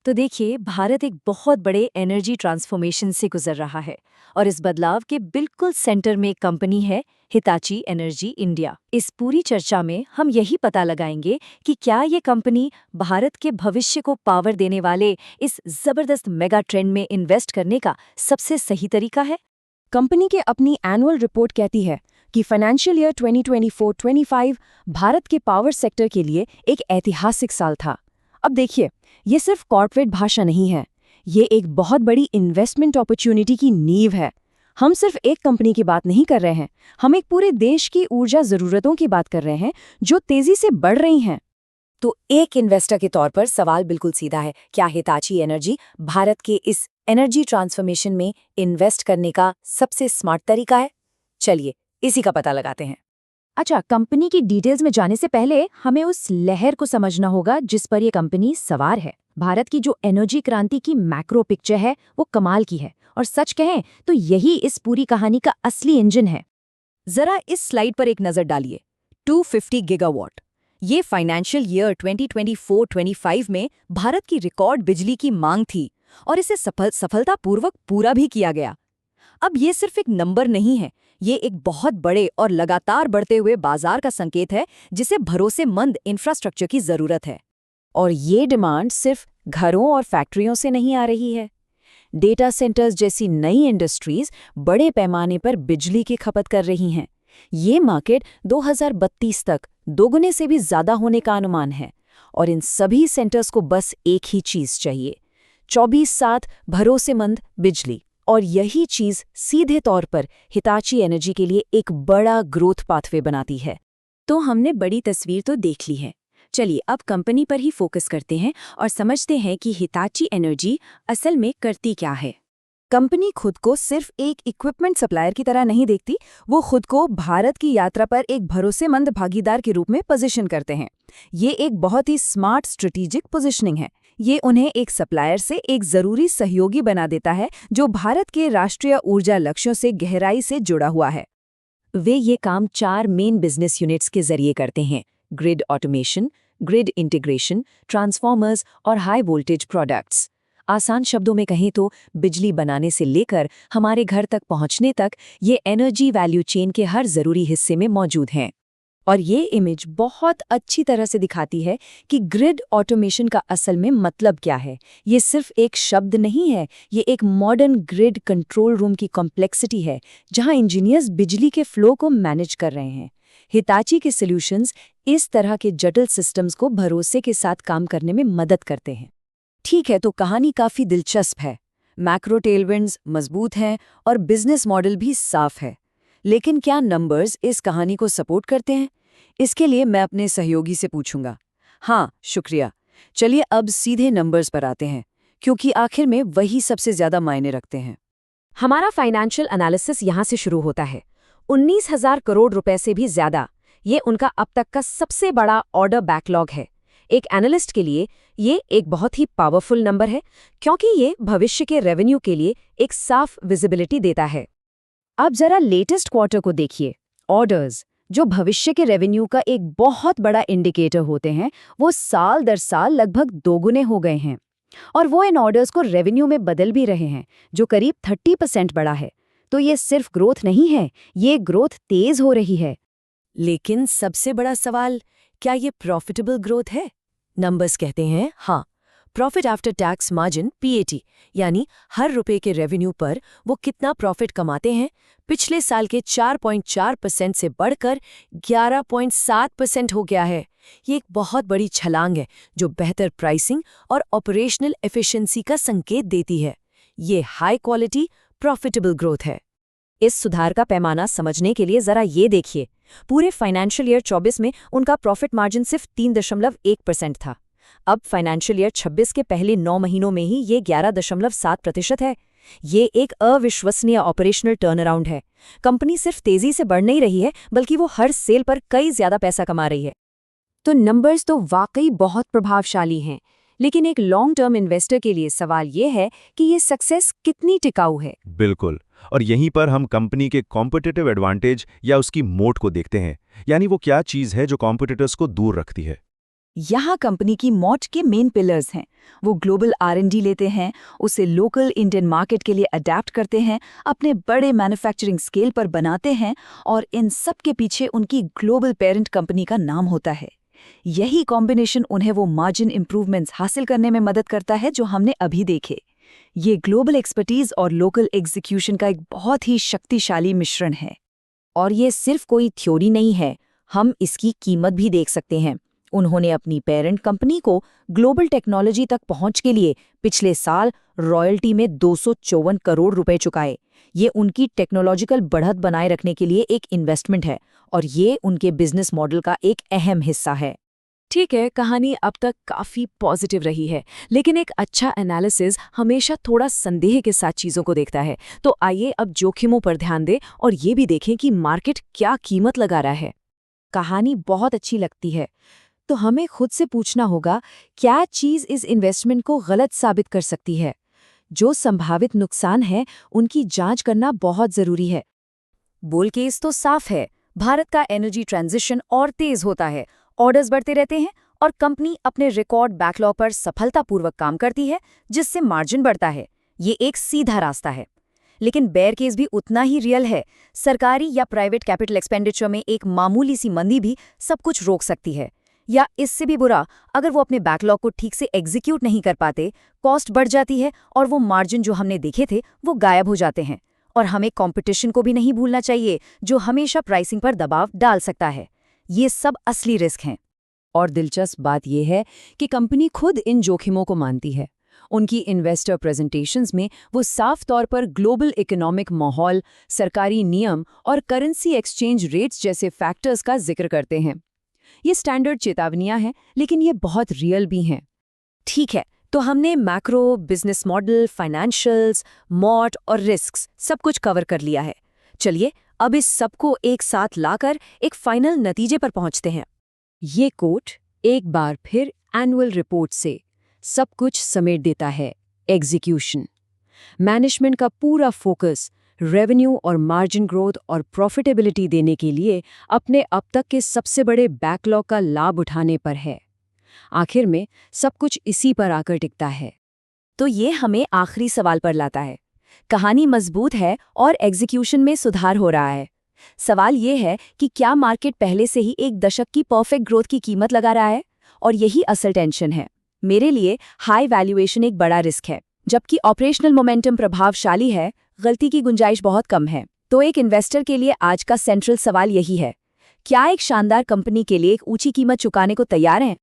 तो देखिए, भारत एक बहुत बड़े एनर्जी ट्रांसफॉर्मेशन से गुजर रहा है और इस बदलाव के बिल्कुल सेंटर में एक कंपनी है, हिताची एनर्जी इंडिया। इस पूरी चर्चा में हम यही पता लगाएंगे कि क्या ये कंपनी भारत के भविष्य को पावर देने वाले इस जबरदस्त मेगा ट्रेंड में इन्वेस्ट करने का सबसे सही तरीका है। कंपनी के अपनी एनुअल रिपोर्ट कहती है कि फाइनेंशियल ईयर 2024-25 भारत के पावर सेक्टर के लिए एक ऐतिहासिक साल था। अब देखिए, ये सिर्फ कॉर्पोरेट भाषा नहीं है, ये एक बहुत बड़ी इन्वेस्टमेंट अपॉर्चुनिटी की नींव है। हम सिर्फ एक कंपनी की बात नहीं कर रहे हैं, हम एक पूरे देश की ऊर्जा ज़रूरतों की बात कर रहे हैं जो तेज़ी से बढ़ रही हैं। तो एक इन्वेस्टर के तौर पर सवाल बिल्कुल सीधा है, क्या हिताची एनर्जी भारत के इस एनर्जी ट्रांसफॉर्मेशन में इन्वेस्ट करने का सबसे स्मार्ट तरीका है? चलिए इसी का पता लगाते हैं। अच्छा, कंपनी की डिटेल्स में जाने से पहले हमें उस लहर को समझना होगा जिस पर ये कंपनी सवार है। भारत की जो एनर्जी क्रांति की मैक्रो पिक्चर है वो कमाल की है, और सच कहें तो यही इस पूरी कहानी का असली इंजन है। जरा इस स्लाइड पर एक नजर डालिए। 250 गीगावाट, ये फाइनेंशियल ईयर 2024-25 में भारत की रिकॉर्ड बिजली की मांग थी और इसे सफलतापूर्वक पूरा भी किया गया। अब ये सिर्फ एक नंबर नहीं है, ये एक बहुत बड़े और लगातार बढ़ते हुए बाजार का संकेत है जिसे भरोसेमंद इंफ्रास्ट्रक्चर की जरूरत है। और ये डिमांड सिर्फ घरों और फैक्ट्रियों से नहीं आ रही है। डेटा सेंटर्स जैसी नई इंडस्ट्रीज बड़े पैमाने पर बिजली की खपत कर रही हैं। ये मार्केट 2032 तक दोगुने से भी ज्यादा होने का अनुमान है, और इन सभी सेंटर्स को बस एक ही चीज चाहिए, 24/7 भरोसेमंद बिजली। और यही चीज सीधे तौर पर हिताची एनर्जी के लिए एक बड़ा ग्रोथ पाथवे बनाती है। तो हमने बड़ी तस्वीर तो देख ली है, चलिए अब कंपनी पर ही फोकस करते हैं और समझते हैं कि हिताची एनर्जी असल में करती क्या है। कंपनी खुद को सिर्फ एक इक्विपमेंट सप्लायर की तरह नहीं देखती, वो खुद को भारत की यात्रा पर एक भरोसेमंद भागीदार के रूप में पोजीशन करते हैं। ये एक बहुत ही स्मार्ट स्ट्रेटेजिक पोजीशनिंग है। ये उन्हें एक सप्लायर से एक जरूरी सहयोगी बना देता है जो भारत के राष्ट्रीय ऊर्जा लक्ष्यों से गहराई से जुड़ा हुआ है। वे ये काम 4 मेन बिजनेस यूनिट्स के जरिए करते हैं: grid automation, grid integration, transformers और हाई वोल्टेज प्रोडक्ट्स। आसान शब्दों में कहें तो बिजली बनाने से लेकर हमारे घर तक पहुंचने तक ये एनर्जी वैल्यू चेन के हर जरूरी हिस्से में मौजूद हैं। और ये इमेज बहुत अच्छी तरह से दिखाती है कि ग्रिड ऑटोमेशन का असल में मतलब क्या है। ये सिर्फ एक शब्द नहीं है, ये एक मॉडर्न ग्रिड कंट्रोल रूम की कॉम्प्लेक्सिटी है जहां इंजीनियर्स बिजली के फ्लो को मैनेज कर रहे हैं। हिताची के सॉल्यूशंस इस तरह के जटिल सिस्टम्स को भरोसे के साथ काम करने में मदद करते हैं। ठीक है, तो कहानी काफी दिलचस्प है। मैक्रो टेलविंड्स मजबूत हैं और बिजनेस मॉडल भी साफ है, लेकिन क्या नंबर्स इस कहानी को सपोर्ट करते हैं? इसके लिए मैं अपने सहयोगी से पूछूंगा। हाँ, शुक्रिया। चलिए अब सीधे नंबर्स पर आते हैं, क्योंकि आखिर में वही सबसे ज्यादा मायने रखते हैं। हमारा फाइनेंशियल एनालिसिस यहाँ से शुरू होता है। 19,000 करोड़ रुपए से भी ज्यादा, ये उनका अब तक का सबसे बड़ा ऑर्डर बैकलॉग है। एक एनालिस्ट के लिए ये एक बहुत ही पावरफुल नंबर है, क्योंकि ये भविष्य के रेवेन्यू के लिए एक साफ विजिबिलिटी देता है। अब जरा लेटेस्ट क्वार्टर को देखिए। ऑर्डर्स, जो भविष्य के रेवेन्यू का एक बहुत बड़ा इंडिकेटर होते हैं, वो साल दर साल लगभग दोगुने हो गए हैं, और वो इन ऑर्डर्स को रेवेन्यू में बदल भी रहे हैं, जो करीब 30% बढ़ा है। तो ये सिर्फ ग्रोथ नहीं है, ये ग्रोथ तेज हो रही है। लेकिन सबसे बड़ा सवाल, क्या ये प्रॉफिटेबल ग्रोथ है? नंबर्स कहते हैं हाँ। Profit after tax margin PAT, यानी हर रुपए के रेवेन्यू पर वो कितना प्रॉफिट कमाते हैं, पिछले साल के 4.4% से बढ़कर 11.7% हो गया है। ये एक बहुत बड़ी छलांग है जो बेहतर प्राइसिंग और ऑपरेशनल एफिशिएंसी का संकेत देती है। ये हाई क्वालिटी प्रॉफिटेबल ग्रोथ है। इस सुधार का पैमाना समझने के लिए जरा ये देखिए। पूरे फाइनेंशियल ईयर 24 में उनका प्रॉफिट मार्जिन सिर्फ 3.1% था। अब फाइनेंशियल ईयर 26 के पहले 9 महीनों में ही ये 11.7% है। ये एक अविश्वसनीय ऑपरेशनल टर्नअराउंड है। कंपनी सिर्फ तेजी से बढ़ नहीं रही है, बल्कि वो हर सेल पर कई ज्यादा पैसा कमा रही है। तो नंबर्स तो वाकई बहुत प्रभावशाली हैं, लेकिन एक लॉन्ग टर्म इन्वेस्टर के लिए सवाल ये है कि ये सक्सेस कितनी टिकाऊ है। बिल्कुल, और यहीं पर हम कंपनी के कॉम्पिटिटिव एडवांटेज या उसकी मोट को देखते हैं, यानी वो क्या चीज़ है जो कॉम्पिटिटर्स को दूर रखती है। यहाँ कंपनी की मॉट के मेन पिलर्स हैं। वो ग्लोबल R&D लेते हैं, उसे लोकल इंडियन मार्केट के लिए अडेप्ट करते हैं, अपने बड़े मैन्युफैक्चरिंग स्केल पर बनाते हैं और इन सब के पीछे उनकी ग्लोबल पेरेंट कंपनी का नाम होता है। यही कॉम्बिनेशन उन्हें वो मार्जिन इंप्रूवमेंट्स हासिल करने में मदद करता है जो हमने अभी देखे। ये ग्लोबल एक्सपर्टीज और लोकल एग्जीक्यूशन का एक बहुत ही शक्तिशाली मिश्रण है। और ये सिर्फ कोई थ्योरी नहीं है, हम इसकी कीमत भी देख सकते हैं। उन्होंने अपनी पेरेंट कंपनी को ग्लोबल टेक्नोलॉजी तक पहुंच के लिए पिछले साल रॉयल्टी में 254 करोड़ रुपए चुकाए। ये उनकी टेक्नोलॉजिकल बढ़त बनाए रखने के लिए एक इन्वेस्टमेंट है और ये उनके बिजनेस मॉडल का एक अहम हिस्सा है। ठीक है, कहानी अब तक काफी पॉजिटिव रही है, लेकिन एक अच्छा एनालिसिस हमेशा थोड़ा संदेह के साथ चीजों को देखता है। तो आइए अब जोखिमों पर ध्यान दें और ये भी देखें कि मार्केट क्या कीमत लगा रहा है। कहानी बहुत अच्छी लगती है, तो हमें खुद से पूछना होगा, क्या चीज इस इन्वेस्टमेंट को गलत साबित कर सकती है? जो संभावित नुकसान है उनकी जांच करना बहुत जरूरी है। बुल केस तो साफ है, भारत का एनर्जी ट्रांजिशन और तेज होता है, ऑर्डर्स बढ़ते रहते हैं और कंपनी अपने रिकॉर्ड बैकलॉग पर सफलतापूर्वक काम करती है, जिससे मार्जिन बढ़ता है। ये एक सीधा रास्ता है। लेकिन बेयर केस भी उतना ही रियल है। सरकारी या प्राइवेट कैपिटल एक्सपेंडिचर में एक मामूली सी मंदी भी सब कुछ रोक सकती है। या इससे भी बुरा, अगर वो अपने बैकलॉग को ठीक से एग्जीक्यूट नहीं कर पाते, कॉस्ट बढ़ जाती है और वो मार्जिन जो हमने देखे थे वो गायब हो जाते हैं। और हमें कंपटीशन को भी नहीं भूलना चाहिए, जो हमेशा प्राइसिंग पर दबाव डाल सकता है। ये सब असली रिस्क हैं। और दिलचस्प बात यह है कि कंपनी खुद इन जोखिमों को मानती है। उनकी इन्वेस्टर प्रेजेंटेशंस में वो साफ तौर पर ग्लोबल इकोनॉमिक माहौल, सरकारी नियम और करेंसी एक्सचेंज रेट्स जैसे फैक्टर्स का जिक्र करते हैं। ये स्टैंडर्ड चेतावनियां हैं, लेकिन ये बहुत रियल भी हैं। ठीक है, तो हमने मैक्रो, बिजनेस मॉडल, फाइनेंशियल्स, मॉट और रिस्क्स सब कुछ कवर कर लिया है। चलिए अब इस सबको एक साथ लाकर एक फाइनल नतीजे पर पहुंचते हैं। ये कोट एक बार फिर एनुअल रिपोर्ट से सब कुछ समेट देता है। एग्जीक्यूशन, मैनेजमेंट का पूरा फोकस रेवेन्यू और मार्जिन ग्रोथ और प्रॉफिटेबिलिटी देने के लिए अपने अब तक के सबसे बड़े बैकलॉग का लाभ उठाने पर है। आखिर में सब कुछ इसी पर आकर टिकता है। तो ये हमें आखिरी सवाल पर लाता है। कहानी मजबूत है और एग्जीक्यूशन में सुधार हो रहा है। सवाल ये है कि क्या मार्केट पहले से ही एक दशक की परफेक्ट ग्रोथ की कीमत लगा रहा है? और यही असल टेंशन है। मेरे लिए हाई वैल्यूएशन एक बड़ा रिस्क है, जबकि ऑपरेशनल मोमेंटम प्रभावशाली है, गलती की गुंजाइश बहुत कम है। तो एक इन्वेस्टर के लिए आज का सेंट्रल सवाल यही है, क्या एक शानदार कंपनी के लिए एक ऊंची कीमत चुकाने को तैयार हैं?